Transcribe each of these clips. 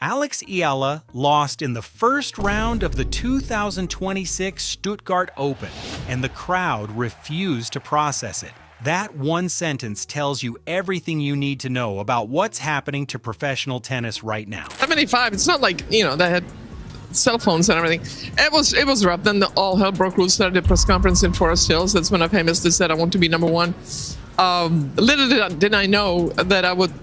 Alex Eala lost in the first round of the 2026 Stuttgart Open, and the crowd refused to process it. That one sentence tells you everything you need to know about what's happening to professional tennis right now. 75, it's not like, they had cell phones and everything. It was rough. Then all hell broke loose at the press conference in Forest Hills. That's when I famously said I want to be number one. Little did I know that I would,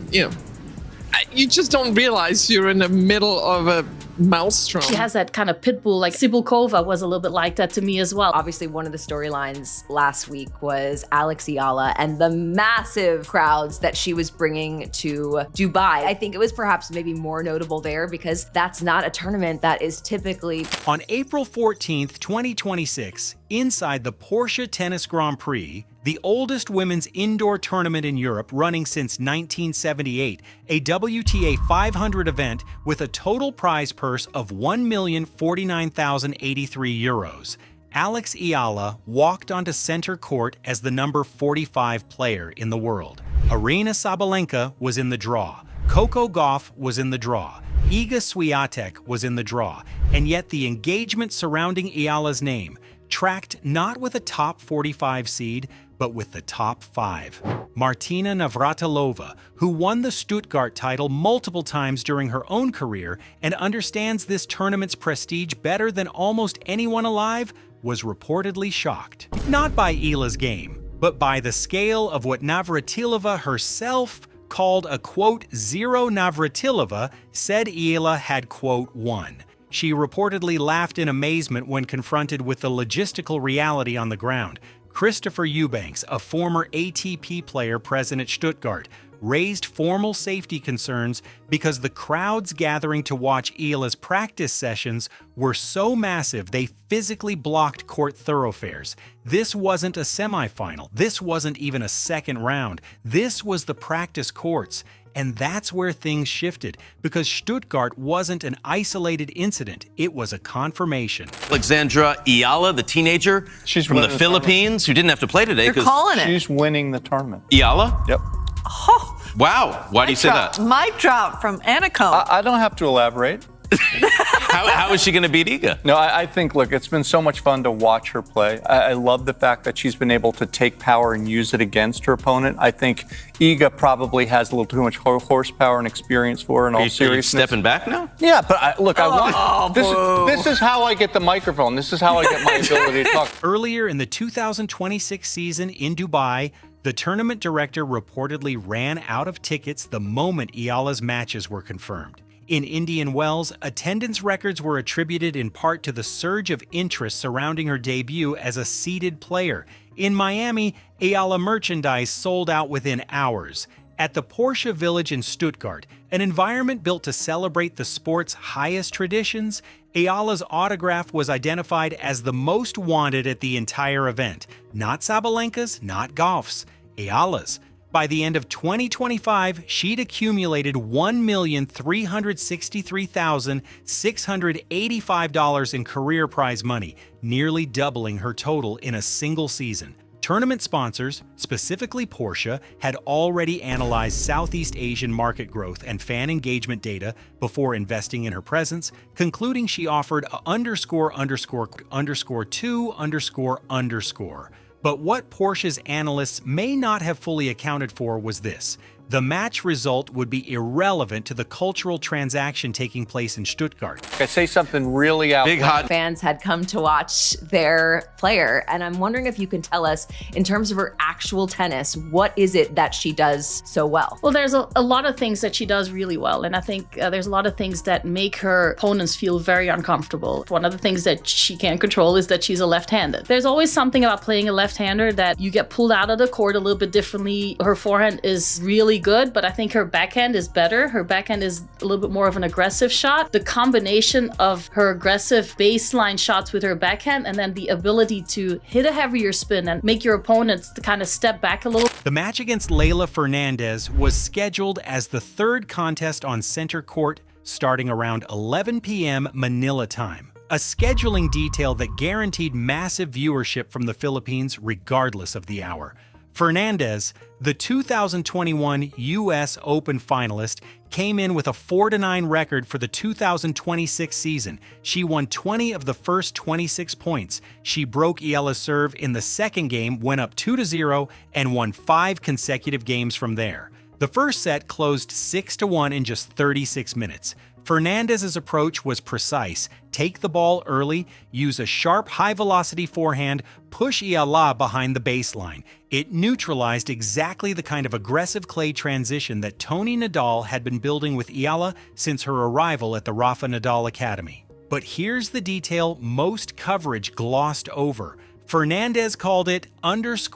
you just don't realize you're in the middle of a maelstrom. She has that kind of pit bull, like Sibylkova was a little bit like that to me as well. Obviously, one of the storylines last week was Alex Eala and the massive crowds that she was bringing to Dubai. I think it was perhaps maybe more notable there because that's not a tournament that is typically... On April 14th, 2026, inside the Porsche Tennis Grand Prix, the oldest women's indoor tournament in Europe running since 1978, a WTA 500 event with a total prize purse of €1,049,083. Alex Eala walked onto center court as the number 45 player in the world. Aryna Sabalenka was in the draw. Coco Gauff was in the draw. Iga Swiatek was in the draw. And yet the engagement surrounding Eala's name tracked not with a top 45 seed, but with the top 5. Martina Navratilova, who won the Stuttgart title multiple times during her own career and understands this tournament's prestige better than almost anyone alive, was reportedly shocked. Not by Eala's game, but by the scale of what Navratilova herself called a, quote, zero Navratilova, said Eala had, quote, won. She reportedly laughed in amazement when confronted with the logistical reality on the ground. Christopher Eubanks, a former ATP player present at Stuttgart, raised formal safety concerns because the crowds gathering to watch Eala's practice sessions were so massive they physically blocked court thoroughfares. This wasn't a semifinal. This wasn't even a second round. This was the practice courts. And that's where things shifted, because Stuttgart wasn't an isolated incident, it was a confirmation. Alexandra Eala, the teenager from the Philippines, who didn't have to play today. You're calling it. She's winning the tournament. Eala? Yep. Oh, wow. Why do you say that? Mic drop from Anacomb. I don't have to elaborate. How is she going to beat Iga? No, I think, look, it's been so much fun to watch her play. I love the fact that she's been able to take power and use it against her opponent. I think Iga probably has a little too much horsepower and experience for her in all seriousness. Are you stepping back now? Yeah, but I want... This is how I get the microphone. This is how I get my ability to talk. Earlier in the 2026 season in Dubai, the tournament director reportedly ran out of tickets the moment Eala's matches were confirmed. In Indian Wells, attendance records were attributed in part to the surge of interest surrounding her debut as a seeded player. In Miami, Eala merchandise sold out within hours. At the Porsche Village in Stuttgart, an environment built to celebrate the sport's highest traditions, Eala's autograph was identified as the most wanted at the entire event. Not Sabalenka's, not Gauff's, Eala's. By the end of 2025, she'd accumulated $1,363,685 in career prize money, nearly doubling her total in a single season. Tournament sponsors, specifically Porsche, had already analyzed Southeast Asian market growth and fan engagement data before investing in her presence, concluding she offered a ____2___. But what Porsche's analysts may not have fully accounted for was this. The match result would be irrelevant to the cultural transaction taking place in Stuttgart. I say something really out. Big hot. Fans had come to watch their player, and I'm wondering if you can tell us, in terms of her actual tennis, what is it that she does so well? Well, there's a lot of things that she does really well, and I think there's a lot of things that make her opponents feel very uncomfortable. One of the things that she can't control is that she's a left-handed. There's always something about playing a left-hander that you get pulled out of the court a little bit differently. Her forehand is really good, but I think her backhand is better. Her backhand is a little bit more of an aggressive shot. The combination of her aggressive baseline shots with her backhand and then the ability to hit a heavier spin and make your opponents to kind of step back a little. The match against Leylah Fernandez was scheduled as the third contest on center court, starting around 11 p.m. Manila time. A scheduling detail that guaranteed massive viewership from the Philippines regardless of the hour. Fernandez, the 2021 U.S. Open finalist, came in with a 4-9 record for the 2026 season. She won 20 of the first 26 points. She broke Eala's serve in the second game, went up 2-0, and won 5 consecutive games from there. The first set closed 6-1 in just 36 minutes. Fernandez's approach was precise. Take the ball early, use a sharp, high-velocity forehand, push Eala behind the baseline. It neutralized exactly the kind of aggressive clay transition that Toni Nadal had been building with Eala since her arrival at the Rafa Nadal Academy. But here's the detail most coverage glossed over. Fernandez called it __,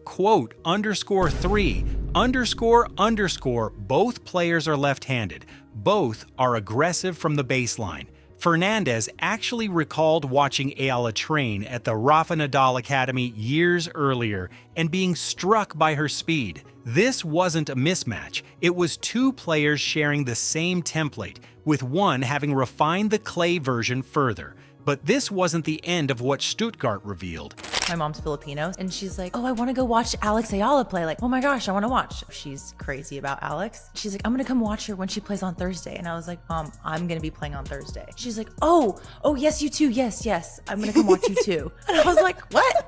quote, _3, __, both players are left-handed. Both are aggressive from the baseline. Fernandez actually recalled watching Eala train at the Rafa Nadal Academy years earlier and being struck by her speed. This wasn't a mismatch. It was two players sharing the same template, with one having refined the clay version further. But this wasn't the end of what Stuttgart revealed. My mom's Filipino, and she's like, oh, I want to go watch Alex Eala play. Like, oh my gosh, I want to watch. She's crazy about Alex. She's like, I'm going to come watch her when she plays on Thursday. And I was like, Mom, I'm going to be playing on Thursday. She's like, oh, yes, you too. Yes, I'm going to come watch you too. And I was like, what?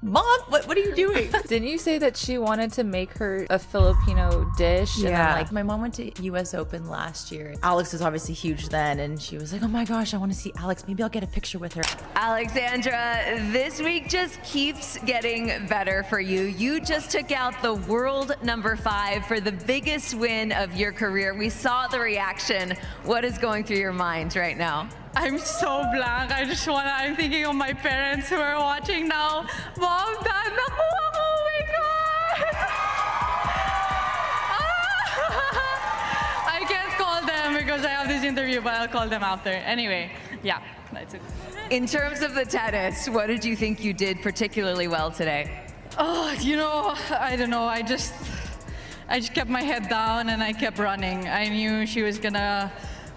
Mom, what are you doing? Didn't you say that she wanted to make her a Filipino dish? Yeah. And then, like, my mom went to US Open last year. Alex was obviously huge then, and she was like, oh my gosh, I want to see Alex. Maybe I'll get a picture with her. Alexandra, this week just keeps getting better for you. You just took out the world number 5 for the biggest win of your career. We saw the reaction. What is going through your mind right now? I'm so blank. I'm thinking of my parents who are watching now. Mom, Dad, nakuha ko! Oh my God! I can't call them because I have this interview, but I'll call them after. Anyway, yeah, that's it. In terms of the tennis, what did you think you did particularly well today? Oh, I don't know. I just kept my head down and I kept running. I knew she was gonna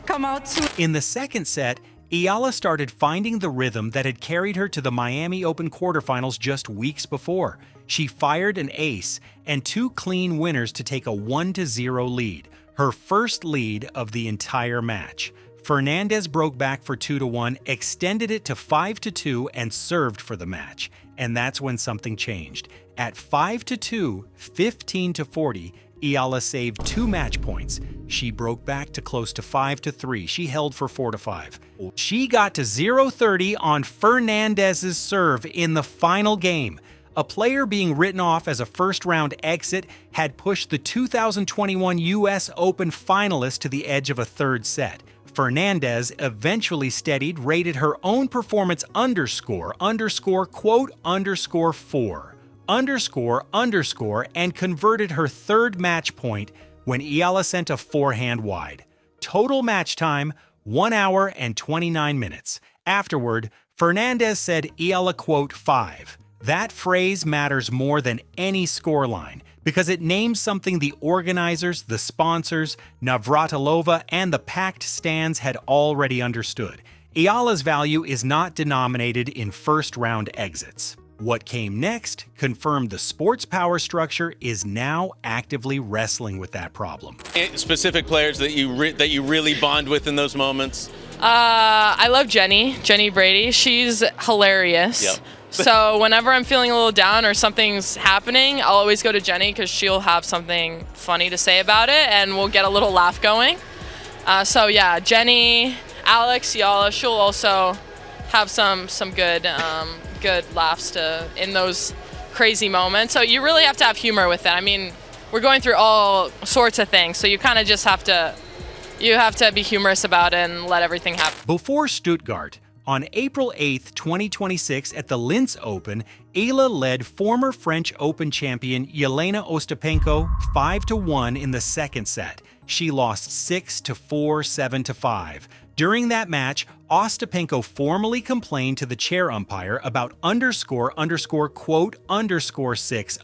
come out soon. In the second set, Eala started finding the rhythm that had carried her to the Miami Open quarterfinals just weeks before. She fired an ace and 2 clean winners to take a 1-0 lead, her first lead of the entire match. Fernandez broke back for 2-1, extended it to 5-2, and served for the match. And that's when something changed. At 5-2, 15-40, Eala saved 2 match points. She broke back to close to 5-3. She held for 4-5. She got to 0-30 on Fernandez's serve in the final game. A player being written off as a first-round exit had pushed the 2021 U.S. Open finalist to the edge of a third set. Fernandez eventually steadied, rated her own performance __, quote, _4. And converted her third match point when Eala sent a forehand wide. Total match time, 1 hour and 29 minutes. Afterward, Fernandez said Eala, quote, 5. That phrase matters more than any scoreline because it names something the organizers, the sponsors, Navratilova, and the packed stands had already understood. Eala's value is not denominated in first-round exits. What came next confirmed the sports power structure is now actively wrestling with that problem. Specific players that you really bond with in those moments? I love Jenny Brady. She's hilarious. Yep. So whenever I'm feeling a little down or something's happening, I'll always go to Jenny because she'll have something funny to say about it and we'll get a little laugh going. So yeah, Jenny, Alex, Eala, she'll also have some good laughs in those crazy moments. So you really have to have humor with it. I mean, we're going through all sorts of things, so you kind of just have to be humorous about it and let everything happen. Before Stuttgart, on April 8, 2026 at the Linz Open, Eala led former French Open champion Jelena Ostapenko 5-1 in the second set. She lost 6-4, 7-5. During that match, Ostapenko formally complained to the chair umpire about __, quote, _6,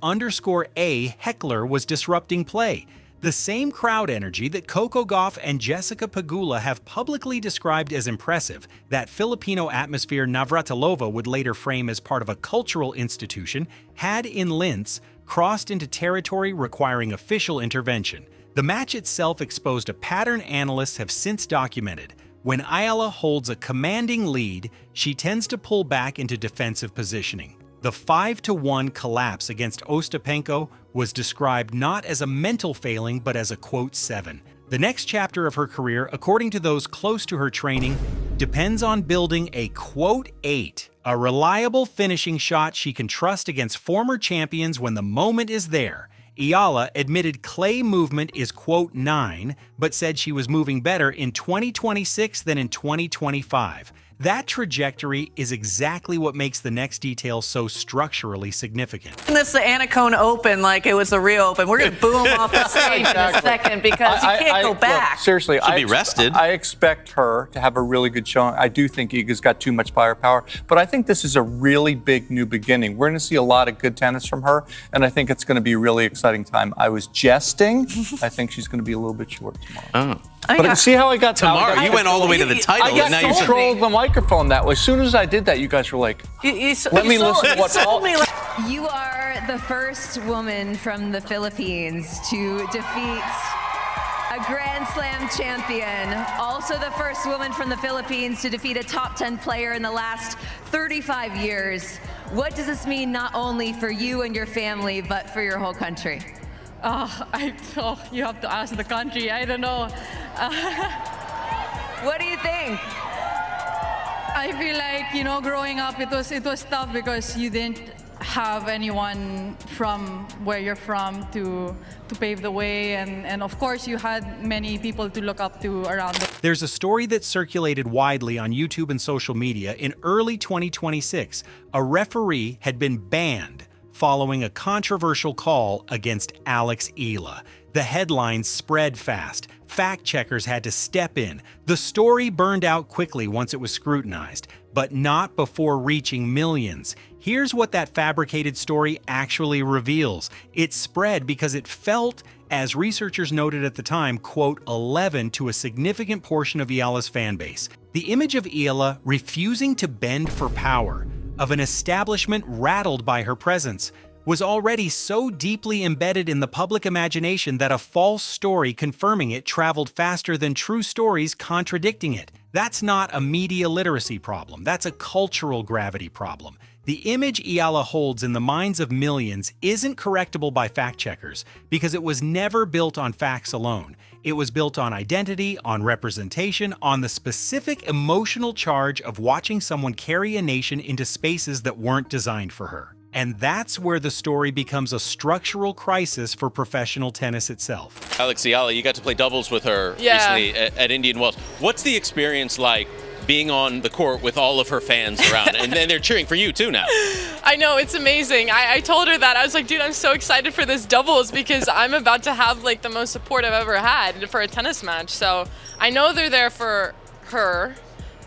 __A heckler was disrupting play. The same crowd energy that Coco Gauff and Jessica Pegula have publicly described as impressive, that Filipino atmosphere Navratilova would later frame as part of a cultural institution, had in Linz crossed into territory requiring official intervention. The match itself exposed a pattern analysts have since documented. When Eala holds a commanding lead, she tends to pull back into defensive positioning. The 5-1 collapse against Ostapenko was described not as a mental failing but as a quote 7. The next chapter of her career, according to those close to her training, depends on building a quote 8, a reliable finishing shot she can trust against former champions when the moment is there. Eala admitted clay movement is quote 9, but said she was moving better in 2026 than in 2025. That trajectory is exactly what makes the next detail so structurally significant. This the Anacone Open like it was the Rio Open. We're going to boom off the stage in a second because you can't go back. Look, seriously, She'll be rested. I expect her to have a really good showing. I do think Iga's got too much firepower, but I think this is a really big new beginning. We're going to see a lot of good tennis from her, and I think it's going to be a really exciting time. I was jesting. I think she's going to be a little bit short tomorrow. Oh. But see how I got tomorrow? You went all the way to the title. I got and now control of the microphone that way. As soon as I did that, you guys were like, "Let me listen to what all." You are the first woman from the Philippines to defeat a Grand Slam champion. Also the first woman from the Philippines to defeat a top 10 player in the last 35 years. What does this mean not only for you and your family, but for your whole country? You have to ask the country. I don't know. What do you think? I feel like, growing up, it was tough because you didn't have anyone from where you're from to pave the way, and of course you had many people to look up to around There's a story that circulated widely on YouTube and social media in early 2026. A referee had been banned following a controversial call against Alex Eala. The headlines spread fast. Fact-checkers had to step in. The story burned out quickly once it was scrutinized, but not before reaching millions. Here's what that fabricated story actually reveals. It spread because it felt, as researchers noted at the time, quote, 11 to a significant portion of Eala's fanbase. The image of Eala refusing to bend for power, of an establishment rattled by her presence, was already so deeply embedded in the public imagination that a false story confirming it traveled faster than true stories contradicting it. That's not a media literacy problem, that's a cultural gravity problem. The image Eala holds in the minds of millions isn't correctable by fact-checkers because it was never built on facts alone. It was built on identity, on representation, on the specific emotional charge of watching someone carry a nation into spaces that weren't designed for her. And that's where the story becomes a structural crisis for professional tennis itself. Alex Eala, you got to play doubles with her recently at Indian Wells. What's the experience like being on the court with all of her fans around? And then they're cheering for you too now. I know, it's amazing. I told her that. I was like, dude, I'm so excited for this doubles because I'm about to have like the most support I've ever had for a tennis match. So I know they're there for her,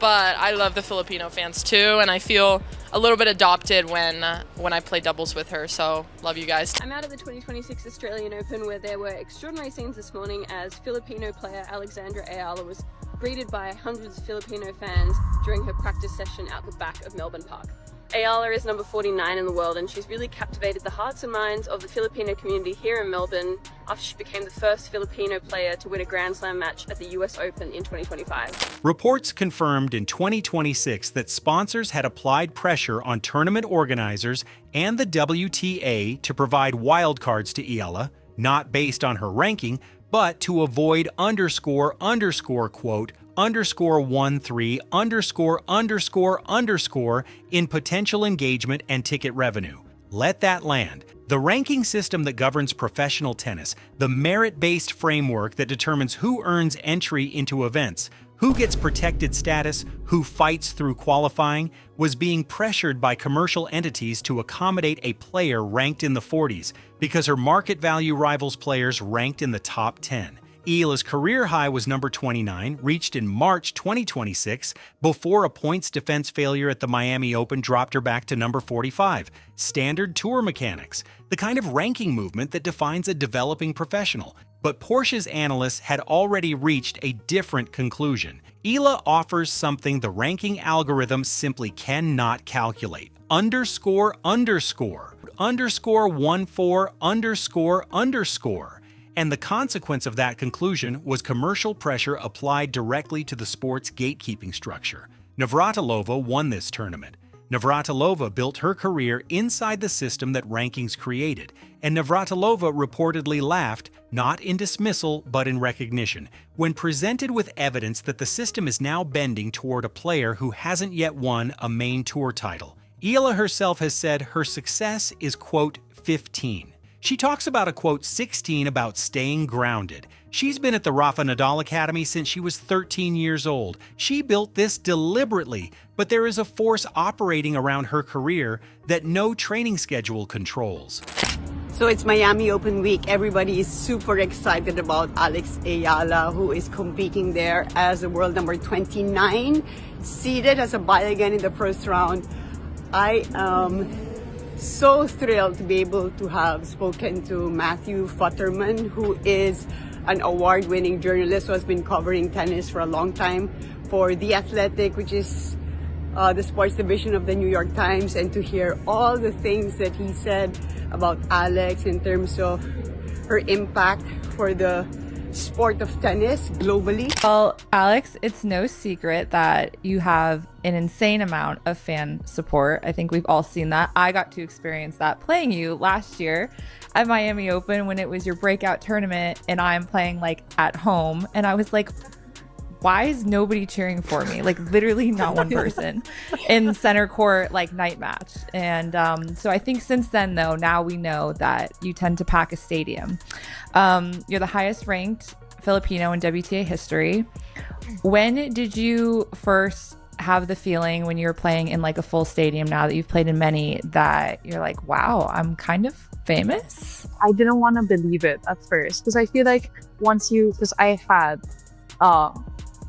but I love the Filipino fans too, and I feel a little bit adopted when I play doubles with her, so love you guys. I'm out of the 2026 Australian Open where there were extraordinary scenes this morning as Filipino player Alexandra Eala was greeted by hundreds of Filipino fans during her practice session out the back of Melbourne Park. Eala is number 49 in the world and she's really captivated the hearts and minds of the Filipino community here in Melbourne after she became the first Filipino player to win a Grand Slam match at the US Open in 2025. Reports confirmed in 2026 that sponsors had applied pressure on tournament organizers and the WTA to provide wildcards to Eala, not based on her ranking, but to avoid ___ quote _13 _ in potential engagement and ticket revenue. Let that land. The ranking system that governs professional tennis, the merit-based framework that determines who earns entry into events, who gets protected status, who fights through qualifying, was being pressured by commercial entities to accommodate a player ranked in the 40s because her market value rivals players ranked in the top 10. Eala's career high was number 29, reached in March 2026, before a points defense failure at the Miami Open dropped her back to number 45. Standard tour mechanics, the kind of ranking movement that defines a developing professional. But Porsche's analysts had already reached a different conclusion. Eala offers something the ranking algorithm simply cannot calculate. Underscore, underscore, underscore 14, underscore, underscore. And the consequence of that conclusion was commercial pressure applied directly to the sport's gatekeeping structure. Navratilova won this tournament. Navratilova built her career inside the system that rankings created, and Navratilova reportedly laughed, not in dismissal but in recognition, when presented with evidence that the system is now bending toward a player who hasn't yet won a main tour title. Eala herself has said her success is, quote, 15. She talks about a, quote, 16 about staying grounded. She's been at the Rafa Nadal Academy since she was 13 years old. She built this deliberately, but there is a force operating around her career that no training schedule controls. So it's Miami Open week. Everybody is super excited about Alex Eala, who is competing there as the world number 29, seeded as a bye again in the first round. I am so thrilled to be able to have spoken to Matthew Futterman, who is an award-winning journalist who has been covering tennis for a long time for The Athletic, which is the sports division of the New York Times, and to hear all the things that he said about Alex in terms of her impact for the sport of tennis globally. Well, Alex, it's no secret that you have an insane amount of fan support. I think we've all seen that. I got to experience that playing you last year at Miami Open when it was your breakout tournament and I'm playing like at home, and I was like, why is nobody cheering for me? Like literally not one person in center court, like night match. And so I think since then though, now we know that you tend to pack a stadium. You're the highest ranked Filipino in WTA history. When did you first have the feeling when you were playing in like a full stadium, now that you've played in many, that you're like, wow, I'm kind of famous? I didn't want to believe it at first because I feel like because I've had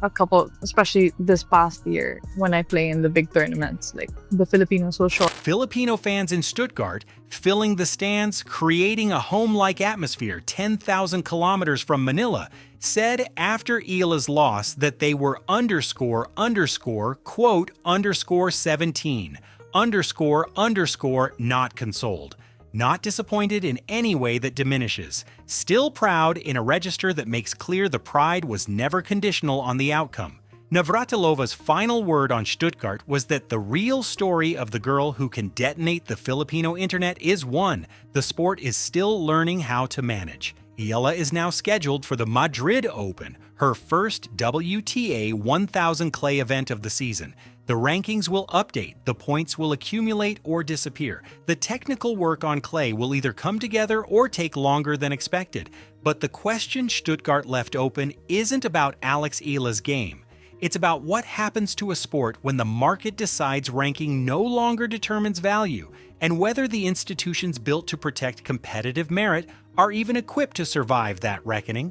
a couple, especially this past year when I play in the big tournaments, like the Filipinos will show. Filipino fans in Stuttgart filling the stands, creating a home-like atmosphere 10,000 kilometers from Manila, said after Eala's loss that they were underscore, underscore, quote, underscore 17, underscore, underscore, not consoled. Not disappointed in any way that diminishes. Still proud in a register that makes clear the pride was never conditional on the outcome. Navratilova's final word on Stuttgart was that the real story of the girl who can detonate the Filipino internet is one. The sport is still learning how to manage. Eala is now scheduled for the Madrid Open, her first WTA 1000 clay event of the season. The rankings will update, the points will accumulate or disappear. The technical work on clay will either come together or take longer than expected. But the question Stuttgart left open isn't about Alex Eala's game. It's about what happens to a sport when the market decides ranking no longer determines value, and whether the institutions built to protect competitive merit are even equipped to survive that reckoning.